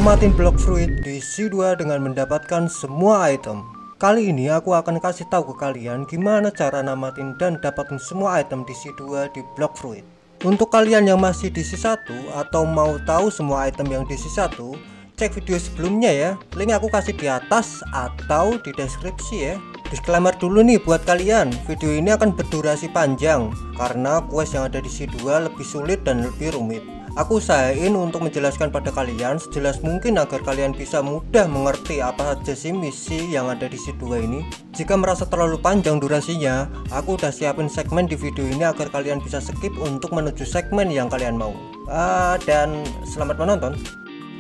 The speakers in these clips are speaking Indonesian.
namatin blok fruit di C2 dengan mendapatkan semua item. Kali ini aku akan kasih tahu ke kalian gimana cara namatin dan dapatin semua item di C2 di blok fruit. Untuk kalian yang masih di C1 atau mau tahu semua item yang di C1, cek video sebelumnya ya. Link aku kasih di atas atau di deskripsi ya. Disclaimer dulu nih buat kalian, video ini akan berdurasi panjang karena quest yang ada di C2 lebih sulit dan lebih rumit. Aku usahain untuk menjelaskan pada kalian sejelas mungkin agar kalian bisa mudah mengerti apa saja sih misi yang ada di C2 ini. Jika merasa terlalu panjang durasinya, aku udah siapin segmen di video ini agar kalian bisa skip untuk menuju segmen yang kalian mau. Dan selamat menonton.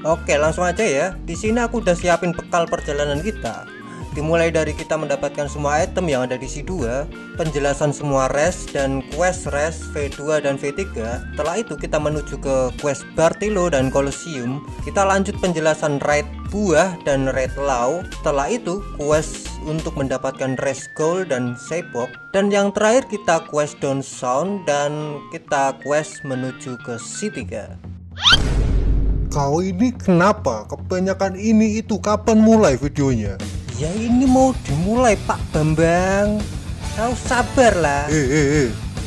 Oke, langsung aja ya. Di sini aku udah siapin bekal perjalanan kita. Dimulai dari kita mendapatkan semua item yang ada di C2, penjelasan semua res dan quest res V2 dan V3. Setelah itu kita menuju ke quest Bartilo dan Colosseum. Kita lanjut penjelasan raid buah dan raid law. Setelah itu quest untuk mendapatkan res gold dan Seibok. Dan yang terakhir kita quest down sound dan kita quest menuju ke C3. Kau ini kenapa? Kebanyakan ini itu kapan mulai videonya? Ya ini mau dimulai Pak Bambang. Kau sabar lah.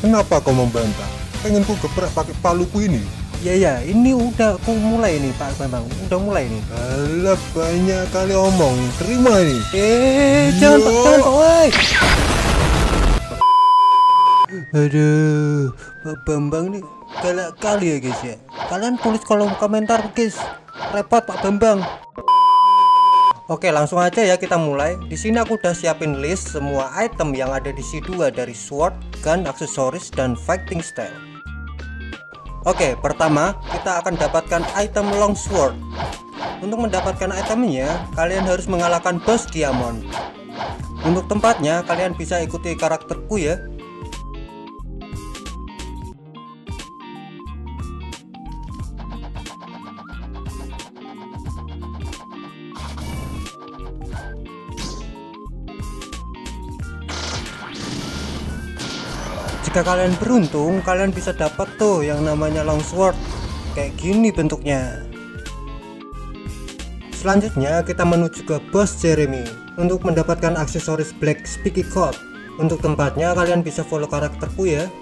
Kenapa kau membantah? Pengen ku geprak pakai paluku ini? Ya ini udah aku mulai nih Pak Bambang. Udah mulai nih. Alah banyak kali omong. Terima ini. Jangan Pak, woi. Aduh, Pak Bambang nih galak kali ya guys ya. Kalian tulis kolom komentar guys. Repot Pak Bambang. Oke, langsung aja ya kita mulai. Di sini aku udah siapin list semua item yang ada di C2 dari sword, gun, aksesoris, dan fighting style. Oke, pertama kita akan dapatkan item longsword. Untuk mendapatkan itemnya, kalian harus mengalahkan boss diamond. Untuk tempatnya, kalian bisa ikuti karakterku ya. Jika kalian beruntung, kalian bisa dapat tuh yang namanya longsword. Kayak gini bentuknya. Selanjutnya kita menuju ke boss Jeremy untuk mendapatkan aksesoris Black Spiky Coat. Untuk tempatnya kalian bisa follow karakterku ya.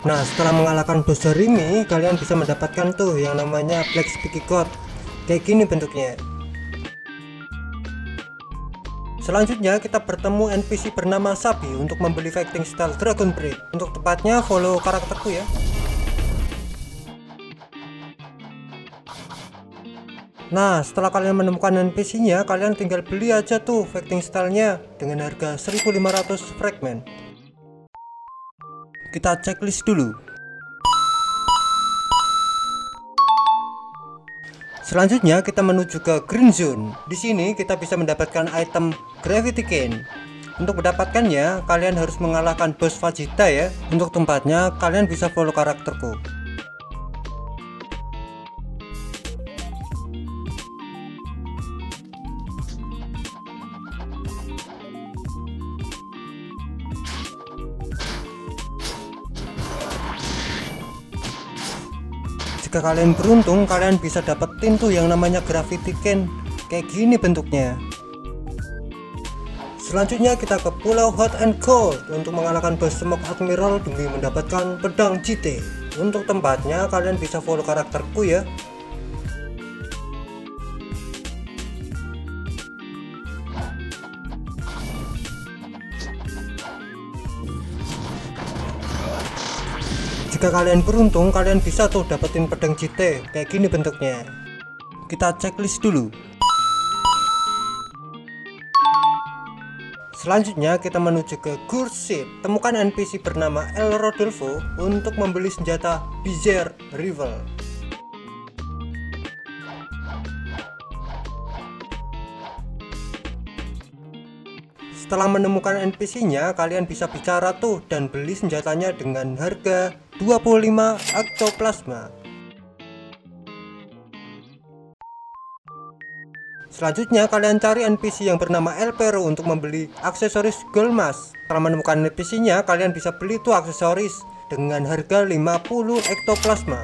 Nah, setelah mengalahkan boss Jeremy, kalian bisa mendapatkan tuh yang namanya Black Spiky Coat. Kayak gini bentuknya. Selanjutnya kita bertemu NPC bernama Sabi untuk membeli fighting style Dragon Breed. Untuk tepatnya follow karakterku ya. Nah, setelah kalian menemukan NPC-nya, kalian tinggal beli aja tuh fighting style-nya dengan harga 1500 fragment. Kita checklist dulu. Selanjutnya kita menuju ke Green Zone. Di sini kita bisa mendapatkan item Gravity Cane. Untuk mendapatkannya, kalian harus mengalahkan boss Vegeta ya. Untuk tempatnya, kalian bisa follow karakterku. Jika kalian beruntung, kalian bisa dapetin tuh yang namanya Gravity Cane. Kayak gini bentuknya. Selanjutnya kita ke Pulau Hot and Cold untuk mengalahkan boss Smoke Admiral demi mendapatkan pedang GT. Untuk tempatnya kalian bisa follow karakterku ya. Jika kalian beruntung, kalian bisa tuh dapetin pedang GT. Kayak gini bentuknya. Kita checklist dulu. Selanjutnya kita menuju ke Gurship. Temukan NPC bernama El Rodolfo untuk membeli senjata Bizarre Rival. Setelah menemukan NPC-nya, kalian bisa bicara tuh dan beli senjatanya dengan harga 25 Ectoplasma. Selanjutnya kalian cari NPC yang bernama El Perro untuk membeli aksesoris gold mask. Setelah menemukan NPC-nya, kalian bisa beli tuh aksesoris dengan harga 50 ektoplasma.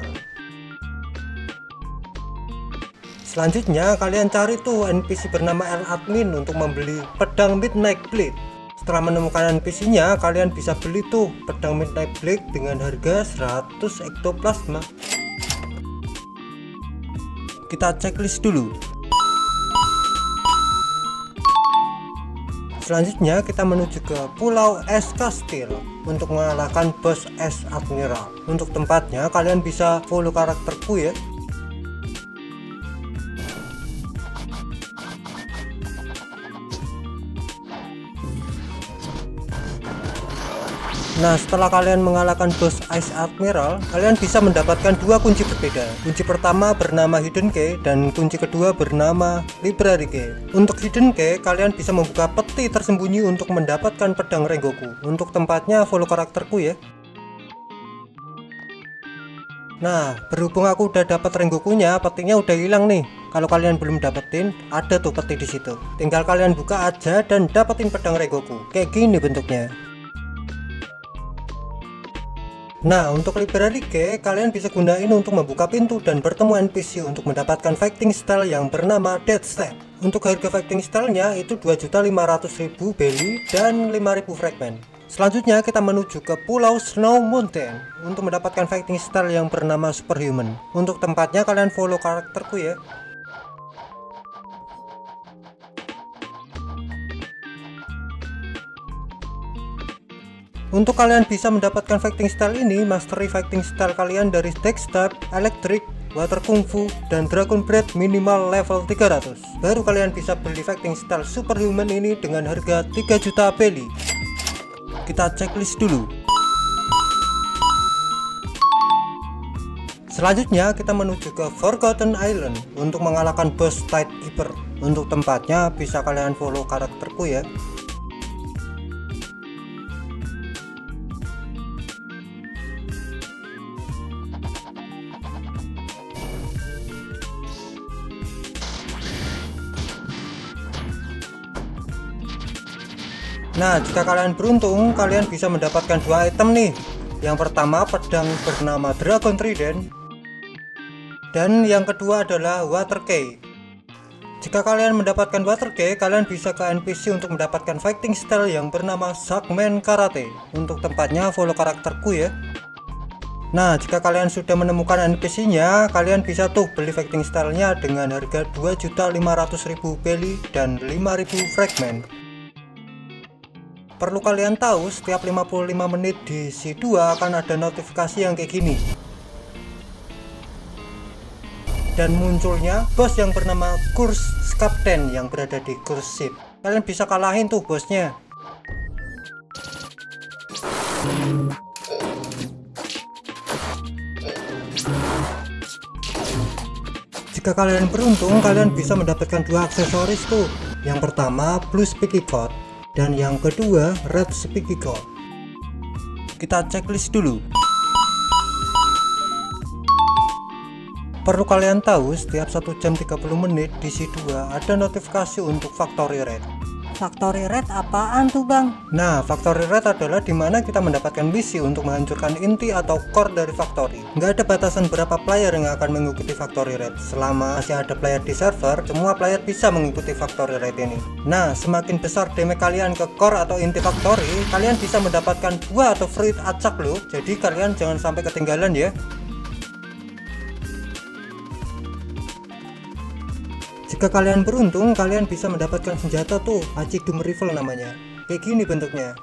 Selanjutnya kalian cari tuh NPC bernama El Admin untuk membeli pedang Midnight Blade. Setelah menemukan NPC-nya, kalian bisa beli tuh pedang Midnight Blade dengan harga 100 ektoplasma. Kita checklist dulu. Selanjutnya kita menuju ke Pulau Es Castil untuk mengalahkan bos Es Admiral. Untuk tempatnya kalian bisa follow karakterku ya. Nah, setelah kalian mengalahkan bos Ice Admiral, kalian bisa mendapatkan dua kunci berbeda. Kunci pertama bernama Hidden Key dan kunci kedua bernama Library Key. Untuk Hidden Key, kalian bisa membuka peti tersembunyi untuk mendapatkan pedang Rengoku. Untuk tempatnya follow karakterku ya. Nah, berhubung aku udah dapat Rengokunya, petinya udah hilang nih. Kalau kalian belum dapetin, ada tuh peti di situ. Tinggal kalian buka aja dan dapetin pedang Rengoku. Kayak gini bentuknya. Nah, untuk Library Key, kalian bisa gunain untuk membuka pintu dan bertemu NPC untuk mendapatkan fighting style yang bernama Dead Step. Untuk harga fighting style-nya itu 2.500.000 belly dan 5.000 fragment. Selanjutnya kita menuju ke Pulau Snow Mountain untuk mendapatkan fighting style yang bernama Superhuman. Untuk tempatnya kalian follow karakterku ya. Untuk kalian bisa mendapatkan fighting style ini, mastery fighting style kalian dari Deck Step, Electric, Water Kung Fu, dan Dragon Breath minimal level 300. Baru kalian bisa beli fighting style Superhuman ini dengan harga 3 juta belly. Kita checklist dulu. Selanjutnya kita menuju ke Forgotten Island untuk mengalahkan boss Tidekeeper. Untuk tempatnya bisa kalian follow karakterku ya. Nah, jika kalian beruntung, kalian bisa mendapatkan dua item nih. Yang pertama pedang bernama Dragon Trident, dan yang kedua adalah Water Key. Jika kalian mendapatkan Water Key, kalian bisa ke NPC untuk mendapatkan fighting style yang bernama Shackman Karate. Untuk tempatnya follow karakterku ya. Nah, jika kalian sudah menemukan NPC-nya, kalian bisa tuh beli fighting style-nya dengan harga 2.500.000 belly dan 5.000 fragment. Perlu kalian tahu, setiap 55 menit di C2 akan ada notifikasi yang kayak gini. Dan munculnya bos yang bernama Curse Captain yang berada di Curse Ship. Kalian bisa kalahin tuh bosnya. Jika kalian beruntung, kalian bisa mendapatkan dua aksesoris tuh. Yang pertama Blue Spiky Coat dan yang kedua Red Spiky Coat. Kita checklist dulu. Perlu kalian tahu, setiap 1 jam 30 menit di C2 ada notifikasi untuk Factory Raid. Factory Raid apaan tuh bang? Nah, Factory Raid adalah dimana kita mendapatkan misi untuk menghancurkan inti atau core dari Factory. Nggak ada batasan berapa player yang akan mengikuti Factory Raid. Selama masih ada player di server, semua player bisa mengikuti Factory Raid ini. Nah, semakin besar damage kalian ke core atau inti Factory, kalian bisa mendapatkan 2 atau free acak loh. Jadi kalian jangan sampai ketinggalan ya. Jika kalian beruntung, kalian bisa mendapatkan senjata tuh, Acidum Rifle namanya. Kayak gini bentuknya.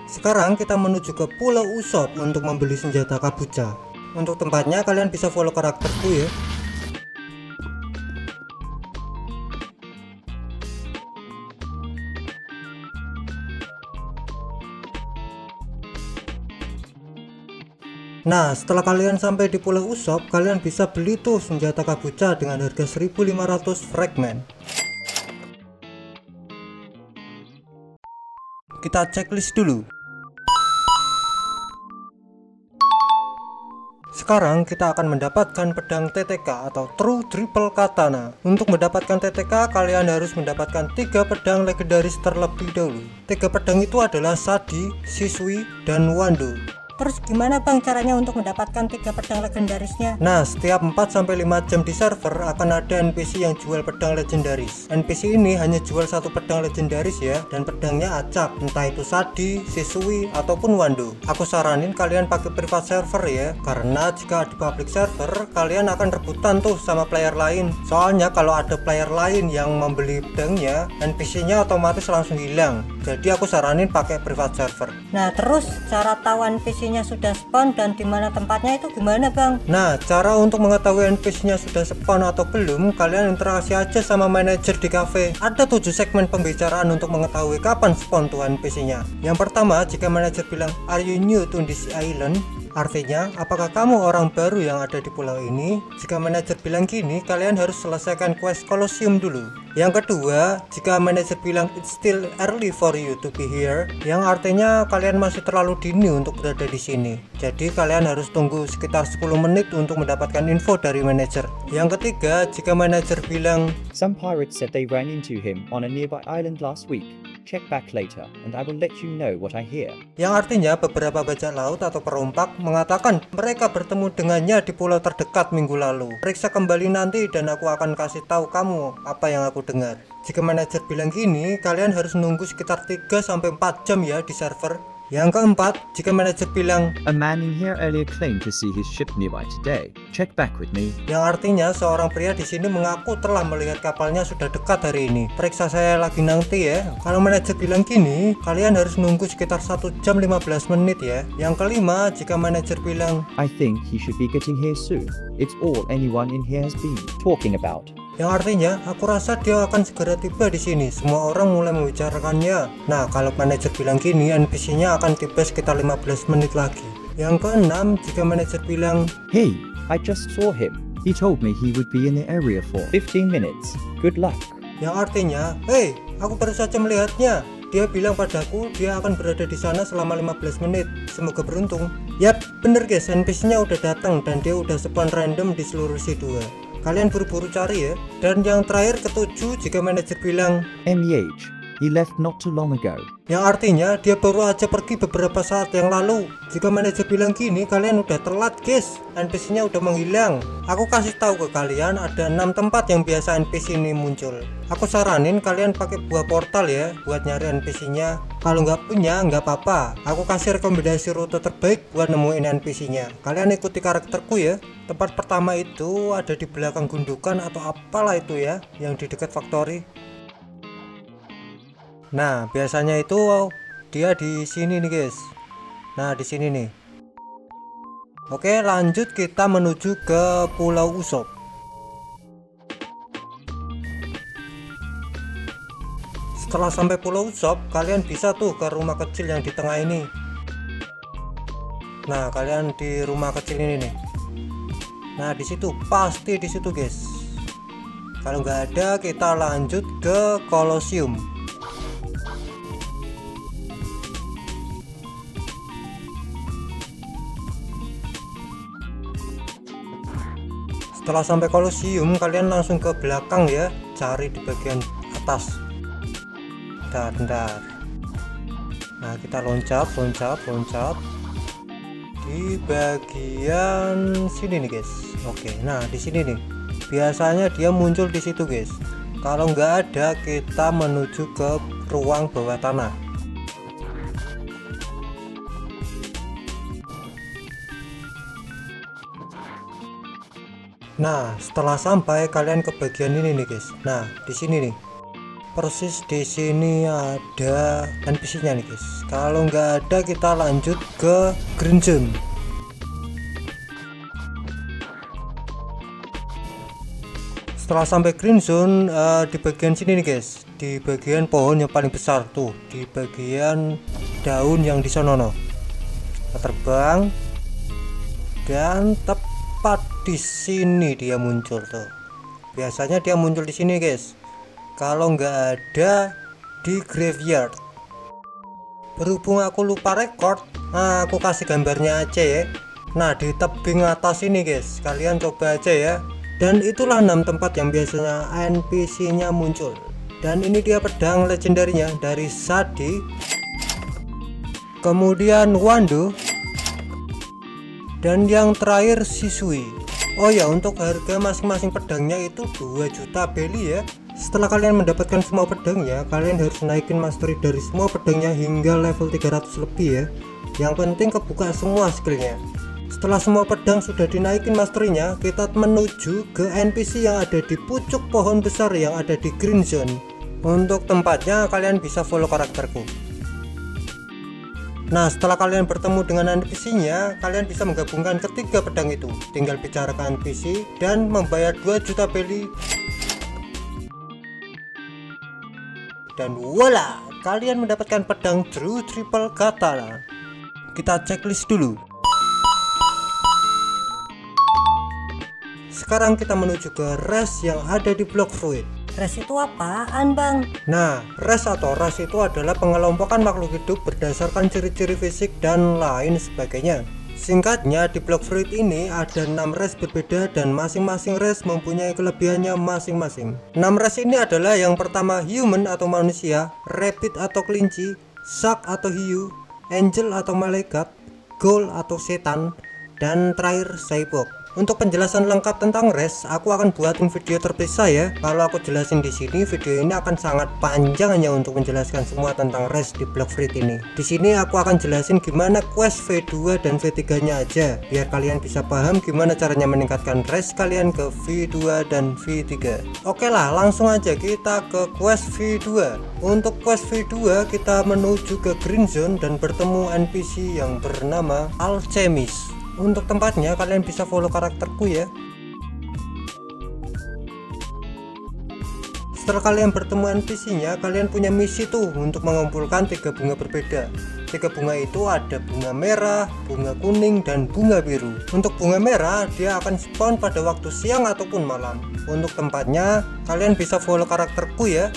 Sekarang kita menuju ke Pulau Usopp untuk membeli senjata Kabucha. Untuk tempatnya kalian bisa follow karakterku ya. Nah, setelah kalian sampai di Pulau Usopp, kalian bisa beli tuh senjata Kabucha dengan harga 1.500 fragment. Kita checklist dulu. sekarang kita akan mendapatkan pedang TTK atau True Triple Katana. Untuk mendapatkan TTK, kalian harus mendapatkan 3 pedang legendaris terlebih dahulu. 3 pedang itu adalah Shadi, Shisui, dan Wando. Terus gimana bang caranya untuk mendapatkan 3 pedang legendarisnya? Nah, setiap 4-5 jam di server akan ada NPC yang jual pedang legendaris. NPC ini hanya jual 1 pedang legendaris ya, dan pedangnya acak, entah itu Shadi, Shisui, ataupun Wando. Aku saranin kalian pakai private server ya, karena jika di public server kalian akan rebutan tuh sama player lain. Soalnya kalau ada player lain yang membeli pedangnya, NPC-nya otomatis langsung hilang. Jadi aku saranin pakai private server. Nah terus cara tahu NPC-nya sudah spawn dan di mana tempatnya itu gimana bang? Nah, cara untuk mengetahui NPC-nya sudah spawn atau belum, kalian interaksi aja sama manajer di cafe. Ada 7 segmen pembicaraan untuk mengetahui kapan spawn tuh NPC-nya. Yang pertama, jika manajer bilang, "Are you new to this island?" Artinya, apakah kamu orang baru yang ada di pulau ini? Jika manajer bilang gini, kalian harus selesaikan quest Colosseum dulu. Yang kedua, jika manajer bilang it's still early for you to be here, yang artinya kalian masih terlalu dini untuk berada di sini. Jadi kalian harus tunggu sekitar 10 menit untuk mendapatkan info dari manajer. Yang ketiga, jika manajer bilang some pirates said they ran into him on a nearby island last week. Check back later and I will let you know what I hear. Yang artinya beberapa bajak laut atau perompak mengatakan mereka bertemu dengannya di pulau terdekat minggu lalu. Periksa kembali nanti dan aku akan kasih tahu kamu apa yang aku dengar. Jika manajer bilang gini, kalian harus nunggu sekitar 3-4 jam ya di server. Yang keempat, jika manajer bilang a man in here earlier claimed to see his ship nearby today. Check back with me. Yang artinya seorang pria di sini mengaku telah melihat kapalnya sudah dekat hari ini. Periksa saya lagi nanti ya. Kalau manajer bilang gini, kalian harus nunggu sekitar 1 jam 15 menit ya. Yang kelima, jika manajer bilang I think he should be getting here soon. It's all anyone in here has been talking about. Yang artinya, aku rasa dia akan segera tiba di sini. Semua orang mulai membicarakannya. Nah, kalau manajer bilang gini, NPC-nya akan tiba sekitar 15 menit lagi. Yang keenam, jika manajer bilang, hey, I just saw him. He told me he would be in the area for 15 minutes. Good luck. Yang artinya, hey, aku baru saja melihatnya. Dia bilang padaku dia akan berada di sana selama 15 menit. Semoga beruntung. Yap, bener guys, NPC-nya udah datang dan dia udah spawn random di seluruh C2. Kalian buru-buru cari ya. Dan yang terakhir ketujuh, jika manajer bilang MEH, he left not too long ago. Yang artinya dia baru aja pergi beberapa saat yang lalu. Jika manajer bilang gini, kalian udah telat guys, NPC-nya udah menghilang. Aku kasih tahu ke kalian ada 6 tempat yang biasa NPC ini muncul. Aku saranin kalian pakai buah portal ya buat nyari NPC-nya. Kalau nggak punya nggak apa-apa, aku kasih rekomendasi rute terbaik buat nemuin NPC-nya. Kalian ikuti karakterku ya. Tempat pertama itu ada di belakang gundukan atau apalah itu ya, yang di dekat factory. Nah, biasanya itu dia di sini nih, guys. Nah, di sini nih. Oke, lanjut kita menuju ke Pulau Usopp. Setelah sampai Pulau Usopp, kalian bisa tuh ke rumah kecil yang di tengah ini. Nah, kalian di rumah kecil ini nih. Nah, di situ pasti di situ, guys. Kalau nggak ada, kita lanjut ke Colosseum. Setelah sampai Colosseum, kalian langsung ke belakang ya, cari di bagian atas. Bentar. Nah, kita loncat di bagian sini nih guys. Oke, nah di sini nih. Biasanya dia muncul di situ guys. Kalau nggak ada, kita menuju ke ruang bawah tanah. Nah, setelah sampai kalian ke bagian ini nih guys. Nah, di sini nih. Persis di sini ada NPC-nya nih guys. Kalau nggak ada, kita lanjut ke Green Zone. Setelah sampai Green Zone, di bagian sini nih guys, di bagian pohon yang paling besar tuh, di bagian daun yang di sono. Kita terbang dan tepat di sini dia muncul tuh. Biasanya dia muncul di sini guys. Kalau nggak ada di graveyard. Berhubung aku lupa record, nah aku kasih gambarnya aja ya. Nah, di tebing atas ini guys, kalian coba aja ya. Dan itulah 6 tempat yang biasanya NPC nya muncul. Dan ini dia pedang legendarinya dari Sadi, kemudian Wando, dan yang terakhir Shisui. Oh ya, untuk harga masing-masing pedangnya itu 2 juta beli ya. Setelah kalian mendapatkan semua pedangnya, kalian harus naikin mastery dari semua pedangnya hingga level 300 lebih ya. Yang penting kebuka semua skillnya. Setelah semua pedang sudah dinaikin masterynya, kita menuju ke NPC yang ada di pucuk pohon besar yang ada di green zone. Untuk tempatnya kalian bisa follow karakterku. Nah, setelah kalian bertemu dengan NPC-nya, kalian bisa menggabungkan ketiga pedang itu. Tinggal bicara ke NPC dan membayar 2 juta beli. Dan voila, kalian mendapatkan pedang True Triple Katana. Kita checklist dulu. Sekarang kita menuju ke res yang ada di Block Fruit. Res itu apaan bang? Nah, res atau ras itu adalah pengelompokan makhluk hidup berdasarkan ciri-ciri fisik dan lain sebagainya. Singkatnya, di Block Fruit ini ada 6 res berbeda dan masing-masing res mempunyai kelebihannya masing-masing. 6 res ini adalah yang pertama human atau manusia, rabbit atau kelinci, shark atau hiu, angel atau malaikat, ghoul atau setan, dan terakhir cyborg. Untuk penjelasan lengkap tentang res, aku akan buatin video terpisah ya. Kalau aku jelasin di sini, video ini akan sangat panjang hanya untuk menjelaskan semua tentang res di Block Fruit ini. Di sini aku akan jelasin gimana quest V2 dan V3-nya aja, biar kalian bisa paham gimana caranya meningkatkan res kalian ke V2 dan V3. Oke lah, langsung aja kita ke quest V2. Untuk quest V2 kita menuju ke Green Zone dan bertemu NPC yang bernama Alchemist. Untuk tempatnya kalian bisa follow karakterku ya. Setelah kalian bertemu NPC-nya, kalian punya misi tuh untuk mengumpulkan 3 bunga berbeda. 3 bunga itu ada bunga merah, bunga kuning, dan bunga biru. Untuk bunga merah, dia akan spawn pada waktu siang ataupun malam. Untuk tempatnya, kalian bisa follow karakterku ya.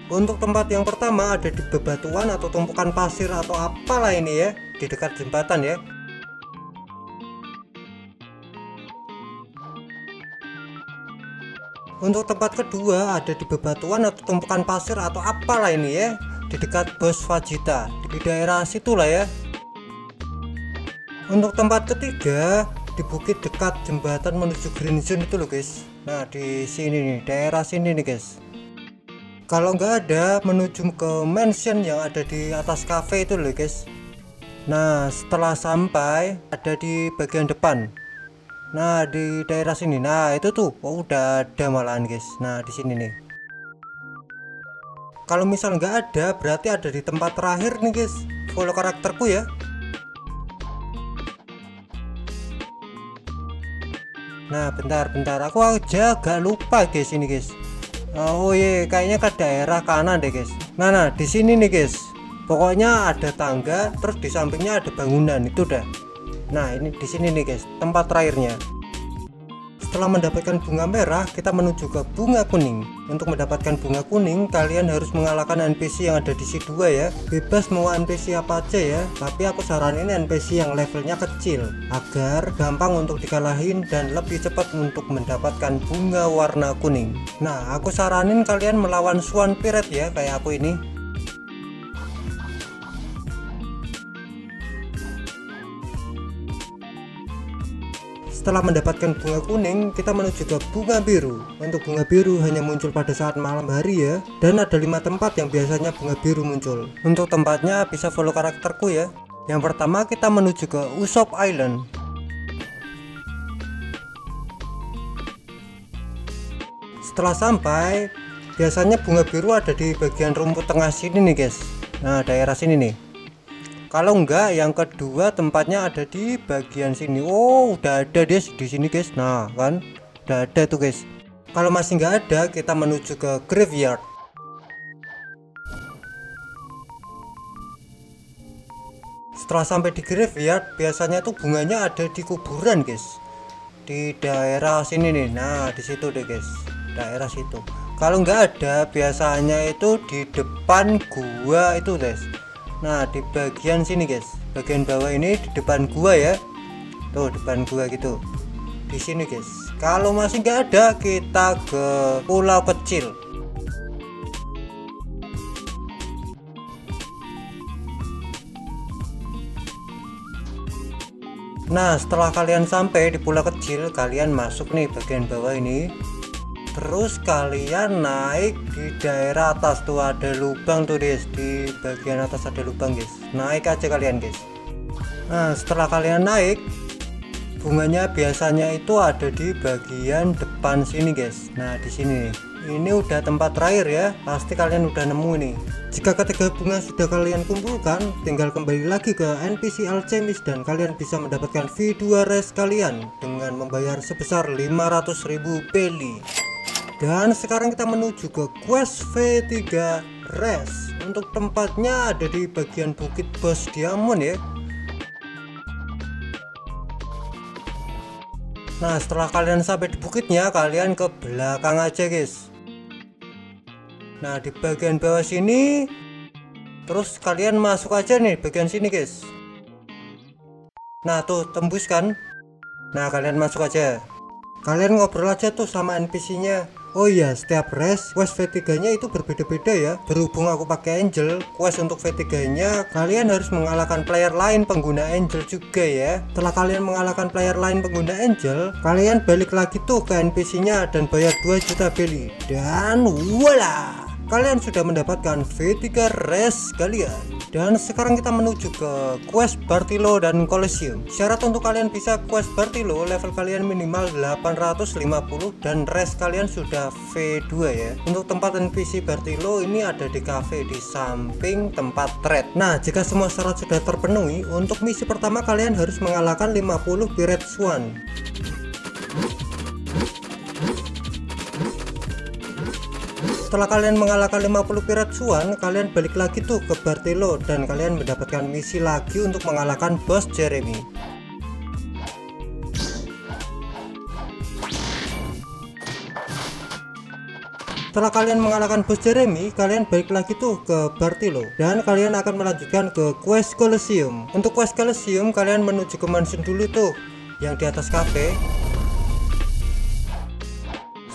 Untuk tempat yang pertama ada di bebatuan atau tumpukan pasir atau apalah ini ya, di dekat jembatan ya. Untuk tempat kedua ada di bebatuan atau tumpukan pasir atau apalah ini ya, di dekat bos Vegeta, di daerah situlah ya. Untuk tempat ketiga di bukit dekat jembatan menuju Green Zone itu loh guys. Nah, di sini nih, daerah sini nih guys. Kalau nggak ada, menuju ke mansion yang ada di atas cafe itu loh guys. Nah, setelah sampai ada di bagian depan. Nah, di daerah sini. Nah, itu tuh, oh, udah ada malahan guys. Nah, di sini nih. Kalau misal nggak ada, berarti ada di tempat terakhir nih guys. Follow karakterku ya. Nah, bentar, aku aja agak lupa guys ini guys. Oh iya, kayaknya ke daerah kanan deh guys. Nah, di sini nih guys. Pokoknya ada tangga, terus di sampingnya ada bangunan, itu dah. Nah, ini di sini nih guys, tempat terakhirnya. Setelah mendapatkan bunga merah, kita menuju ke bunga kuning. Untuk mendapatkan bunga kuning, kalian harus mengalahkan NPC yang ada di C2 ya. Bebas mau NPC apa aja ya, tapi aku saranin NPC yang levelnya kecil, agar gampang untuk dikalahin dan lebih cepat untuk mendapatkan bunga warna kuning. Nah, aku saranin kalian melawan Swan Pirate ya, kayak aku ini. Setelah mendapatkan bunga kuning, kita menuju ke bunga biru. Untuk bunga biru hanya muncul pada saat malam hari ya. Dan ada 5 tempat yang biasanya bunga biru muncul. Untuk tempatnya bisa follow karakterku ya. Yang pertama kita menuju ke Usopp Island. Setelah sampai, biasanya bunga biru ada di bagian rumput tengah sini nih guys. Nah, daerah sini nih. Kalau enggak, yang kedua tempatnya ada di bagian sini. Oh, udah ada di sini guys. Nah, kan udah ada tuh guys. Kalau masih nggak ada, kita menuju ke graveyard. Setelah sampai di graveyard, biasanya tuh bunganya ada di kuburan guys. Di daerah sini nih. Nah, di situ deh guys. Daerah situ. Kalau nggak ada, biasanya itu di depan gua itu guys. Nah, di bagian sini guys, bagian bawah ini di depan gua ya. Tuh, depan gua gitu. Di sini guys. Kalau masih nggak ada, kita ke pulau kecil. Nah, setelah kalian sampai di pulau kecil, kalian masuk nih bagian bawah ini. Terus kalian naik di daerah atas, tuh ada lubang tuh guys, di bagian atas ada lubang guys. Naik aja kalian guys. Nah, setelah kalian naik, bunganya biasanya itu ada di bagian depan sini guys. Nah, di sini ini udah tempat terakhir ya, pasti kalian udah nemu nih. Jika ketiga bunga sudah kalian kumpulkan, tinggal kembali lagi ke NPC Alchemist dan kalian bisa mendapatkan V2 res kalian dengan membayar sebesar 500.000 belly. Dan sekarang kita menuju ke quest V3 res. Untuk tempatnya ada di bagian bukit bos diamond ya. Nah, setelah kalian sampai di bukitnya, kalian ke belakang aja guys. Nah, di bagian bawah sini, terus kalian masuk aja nih bagian sini guys. Nah, tuh tembus kan. Nah, kalian masuk aja. Kalian ngobrol aja tuh sama NPC nya. Oh iya, setiap res quest V3 nya itu berbeda-beda ya. Berhubung aku pakai Angel, quest untuk V3 nya kalian harus mengalahkan player lain pengguna Angel juga ya. Setelah kalian mengalahkan player lain pengguna Angel, kalian balik lagi tuh ke NPC nya dan bayar 2 juta belly. Dan voila, kalian sudah mendapatkan V3 res kalian. Dan sekarang kita menuju ke quest Bartilo dan Colosseum. Syarat untuk kalian bisa quest Bartilo, level kalian minimal 850 dan res kalian sudah V2 ya. Untuk tempat NPC Bartilo ini ada di cafe di samping tempat trade. Nah, jika semua syarat sudah terpenuhi, untuk misi pertama kalian harus mengalahkan 50 Pirate Swan. Setelah kalian mengalahkan 50 Pirate Swan, kalian balik lagi tuh ke Bartilo dan kalian mendapatkan misi lagi untuk mengalahkan bos Jeremy. Setelah kalian mengalahkan bos Jeremy, kalian balik lagi tuh ke Bartilo dan kalian akan melanjutkan ke quest Colosseum. Untuk quest Colosseum, kalian menuju ke mansion dulu tuh yang di atas cafe.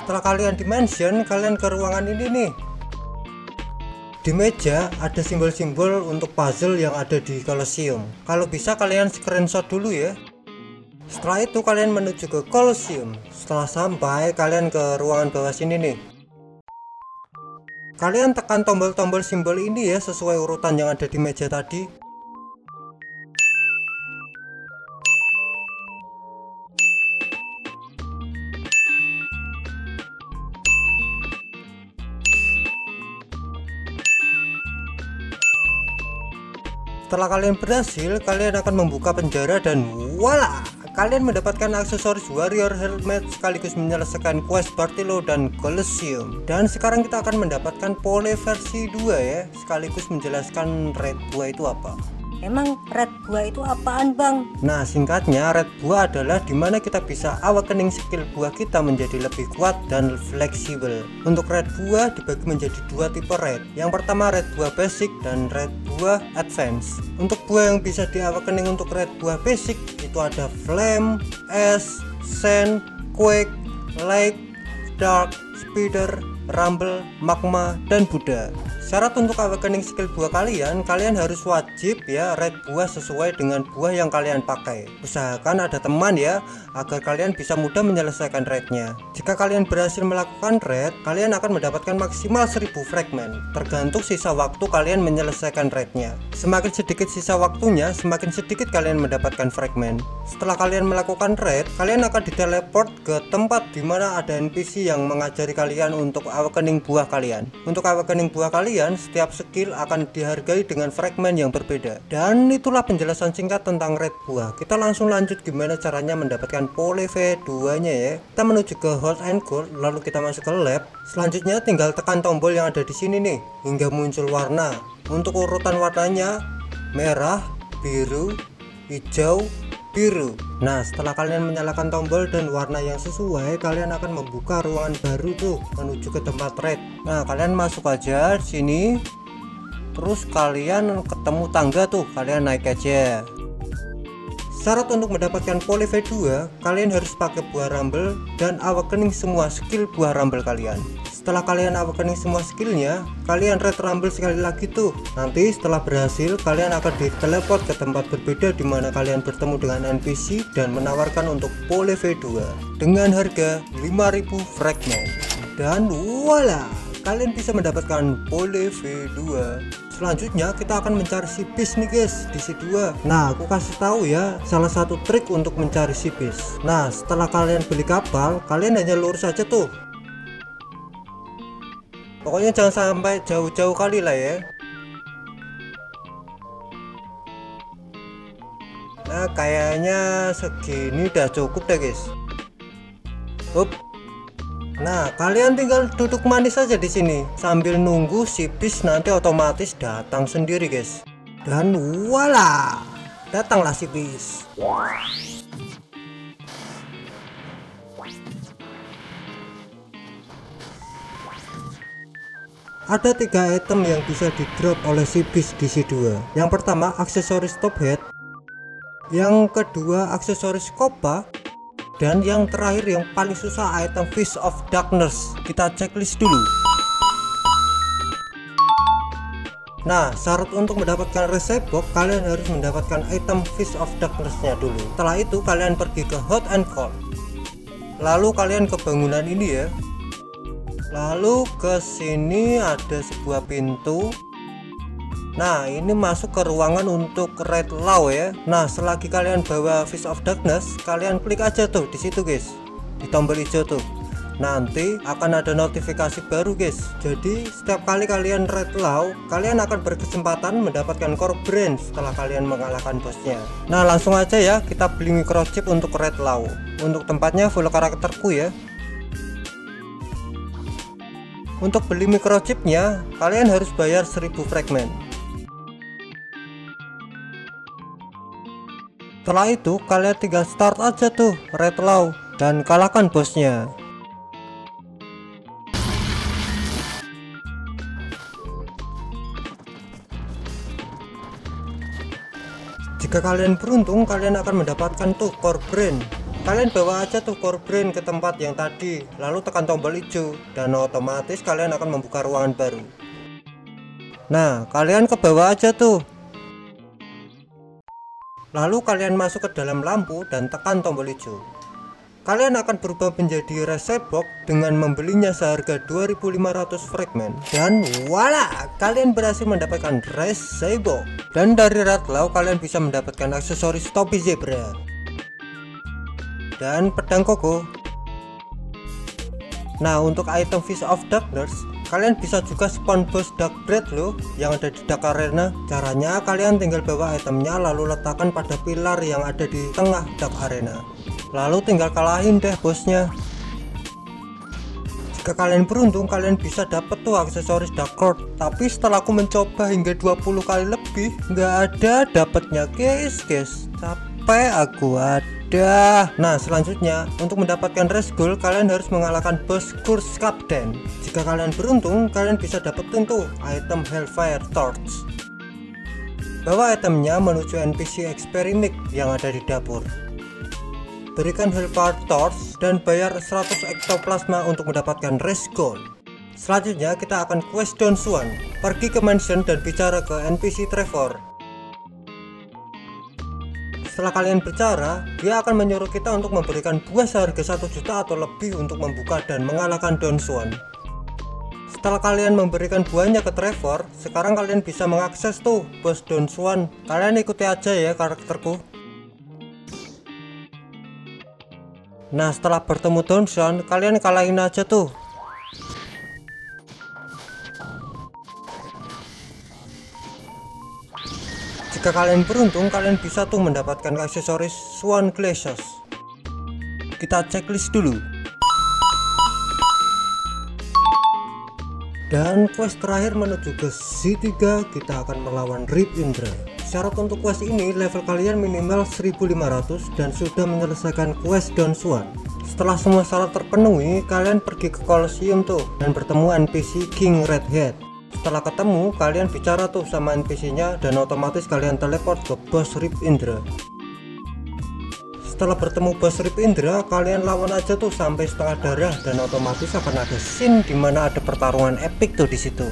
Setelah kalian di mansion, kalian ke ruangan ini nih. Di meja ada simbol-simbol untuk puzzle yang ada di Colosseum. Kalau bisa kalian screenshot dulu ya. Setelah itu kalian menuju ke Colosseum. Setelah sampai, kalian ke ruangan bawah sini nih. Kalian tekan tombol-tombol simbol ini ya sesuai urutan yang ada di meja tadi. Setelah kalian berhasil, kalian akan membuka penjara dan voila, kalian mendapatkan aksesoris warrior helmet sekaligus menyelesaikan quest Bartilo dan Colosseum. Dan sekarang kita akan mendapatkan pole versi 2 ya, sekaligus menjelaskan red buah itu apa. Emang red buah itu apaan bang? Nah, singkatnya red buah adalah dimana kita bisa awakening skill buah kita menjadi lebih kuat dan fleksibel. Untuk red buah dibagi menjadi 2 tipe red. Yang pertama red buah basic dan red buah advance. Untuk buah yang bisa di-awakening untuk red buah basic itu ada flame, ice, sand, quake, light, dark, spider, rumble, magma, dan buddha. Syarat untuk awakening skill buah kalian harus wajib ya red buah sesuai dengan buah yang kalian pakai. Usahakan ada teman ya, agar kalian bisa mudah menyelesaikan raidnya. Jika kalian berhasil melakukan raid, kalian akan mendapatkan maksimal 1000 fragment, tergantung sisa waktu kalian menyelesaikan raidnya. Semakin sedikit sisa waktunya, semakin sedikit kalian mendapatkan fragment. Setelah kalian melakukan raid, kalian akan diteleport ke tempat dimana ada NPC yang mengajari kalian untuk awakening buah kalian. Untuk awakening buah kalian, setiap skill akan dihargai dengan fragmen yang berbeda. Dan itulah penjelasan singkat tentang red buah. Kita langsung lanjut gimana caranya mendapatkan pole V2 nya ya. Kita menuju ke Hot and Cold, lalu kita masuk ke lab. Selanjutnya tinggal tekan tombol yang ada di sini nih hingga muncul warna. Untuk urutan warnanya merah, biru, hijau, biru. Nah, setelah kalian menyalakan tombol dan warna yang sesuai, kalian akan membuka ruangan baru tuh menuju ke tempat raid. Nah, kalian masuk aja sini. terus kalian ketemu tangga tuh, kalian naik aja. Syarat untuk mendapatkan Pole V2, kalian harus pakai buah rumble dan awakening semua skill buah rumble kalian. Setelah kalian awakening semua skillnya, kalian red rumble sekali lagi tuh. Nanti setelah berhasil, kalian akan diteleport ke tempat berbeda di mana kalian bertemu dengan NPC dan menawarkan untuk Pole V2 dengan harga 5000 fragment. Dan voila, kalian bisa mendapatkan Pole V2. Selanjutnya kita akan mencari si bis nih guys di C2. Nah, aku kasih tahu ya salah satu trik untuk mencari si bis. Nah, setelah kalian beli kapal, kalian hanya lurus aja tuh. Pokoknya jangan sampai jauh-jauh kali lah ya. Nah, kayaknya segini udah cukup deh guys. Up. Nah, kalian tinggal duduk manis aja di sini sambil nunggu si bis nanti otomatis datang sendiri, guys. Dan voila, datanglah si bis. Ada 3 item yang bisa di drop oleh si bis di C2. Yang pertama aksesoris top hat, yang kedua aksesoris kopa, dan yang terakhir yang paling susah item Fist of Darkness. Kita checklist dulu. Nah, syarat untuk mendapatkan recipe box, kalian harus mendapatkan item Fist of Darkness nya dulu. Setelah itu kalian pergi ke Hot and Cold, lalu kalian ke bangunan ini ya, lalu ke sini ada sebuah pintu. Nah, ini masuk ke ruangan untuk Red Law ya. Nah, selagi kalian bawa Fist of Darkness, kalian klik aja tuh di situ guys, di tombol hijau tuh. Nanti akan ada notifikasi baru guys. Jadi setiap kali kalian Red Law, kalian akan berkesempatan mendapatkan core brand setelah kalian mengalahkan bosnya. Nah, langsung aja ya kita beli microchip untuk Red Law. Untuk tempatnya full karakterku ya. Untuk beli microchipnya, kalian harus bayar 1000 fragment. Setelah itu kalian tinggal start aja tuh Red Law dan kalahkan bosnya. Jika kalian beruntung, kalian akan mendapatkan tuh core brand. Kalian bawa aja tuh core brand ke tempat yang tadi, lalu tekan tombol hijau dan otomatis kalian akan membuka ruangan baru. Nah, kalian ke bawah aja tuh. Lalu kalian masuk ke dalam lampu dan tekan tombol hijau. Kalian akan berubah menjadi recipe box dengan membelinya seharga 2500 fragment. Dan voila, kalian berhasil mendapatkan recipe box. Dan dari Red Law kalian bisa mendapatkan aksesoris topi zebra dan pedang koko. Nah, untuk item Fist of Darkness, kalian bisa juga spawn boss Dark Bread loh yang ada di Dark Arena. Caranya kalian tinggal bawa itemnya lalu letakkan pada pilar yang ada di tengah Dark Arena, lalu tinggal kalahin deh bosnya. Jika kalian beruntung, kalian bisa dapet tuh aksesoris Dark Lord. Tapi setelah aku mencoba hingga 20 kali lebih, nggak ada dapetnya guys. Capek aku ada. Nah, selanjutnya untuk mendapatkan Race Gold, kalian harus mengalahkan bos Curse Captain. Jika kalian beruntung, kalian bisa dapetin tuh item Hellfire Torch. Bawa itemnya menuju NPC eksperimen yang ada di dapur. Berikan Hellfire Torch dan bayar 100 ektoplasma untuk mendapatkan Race Gold. Selanjutnya kita akan quest Don Juan. Pergi ke mansion dan bicara ke NPC Trevor. Setelah kalian bicara, dia akan menyuruh kita untuk memberikan buah seharga 1 juta atau lebih untuk membuka dan mengalahkan Don Juan. Setelah kalian memberikan buahnya ke Trevor, sekarang kalian bisa mengakses tuh bos Don Juan. Kalian ikuti aja ya karakterku. Nah, setelah bertemu Don Juan, kalian kalahin aja tuh. Jika kalian beruntung, kalian bisa tuh mendapatkan aksesoris Swan Glaciers. Kita checklist dulu. Dan quest terakhir menuju ke C3, kita akan melawan Rip Indra. Syarat untuk quest ini level kalian minimal 1500 dan sudah menyelesaikan quest Don Juan. Setelah semua syarat terpenuhi, kalian pergi ke Colosseum tuh dan bertemu NPC King Redhead. Setelah ketemu, kalian bicara tuh sama NPC-nya dan otomatis kalian teleport ke Boss Rip Indra. Setelah bertemu Boss Rip Indra, kalian lawan aja tuh sampai setengah darah dan otomatis akan ada scene dimana ada pertarungan epic tuh di situ.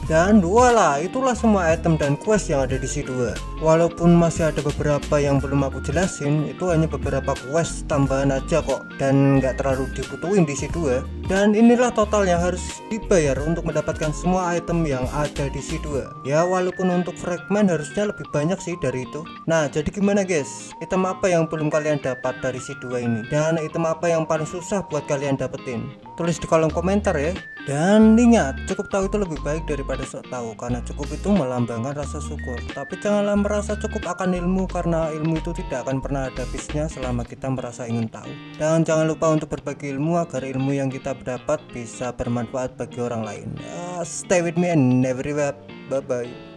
Dan voila, itulah semua item dan quest yang ada di C2. Walaupun masih ada beberapa yang belum aku jelasin, itu hanya beberapa quest tambahan aja kok, dan nggak terlalu dibutuhin di C2. Dan inilah total yang harus dibayar untuk mendapatkan semua item yang ada di C2. Ya walaupun untuk fragment harusnya lebih banyak sih dari itu. Nah jadi gimana guys, item apa yang belum kalian dapat dari C2 ini? Dan item apa yang paling susah buat kalian dapetin? Tulis di kolom komentar ya. Dan ingat, cukup tahu itu lebih baik daripada sok tahu, karena cukup itu melambangkan rasa syukur. Tapi janganlah merasa cukup akan ilmu, karena ilmu itu tidak akan pernah ada habisnya selama kita merasa ingin tahu. Dan jangan lupa untuk berbagi ilmu agar ilmu yang kita dapat bisa bermanfaat bagi orang lain. Stay with me and never give up. Bye bye.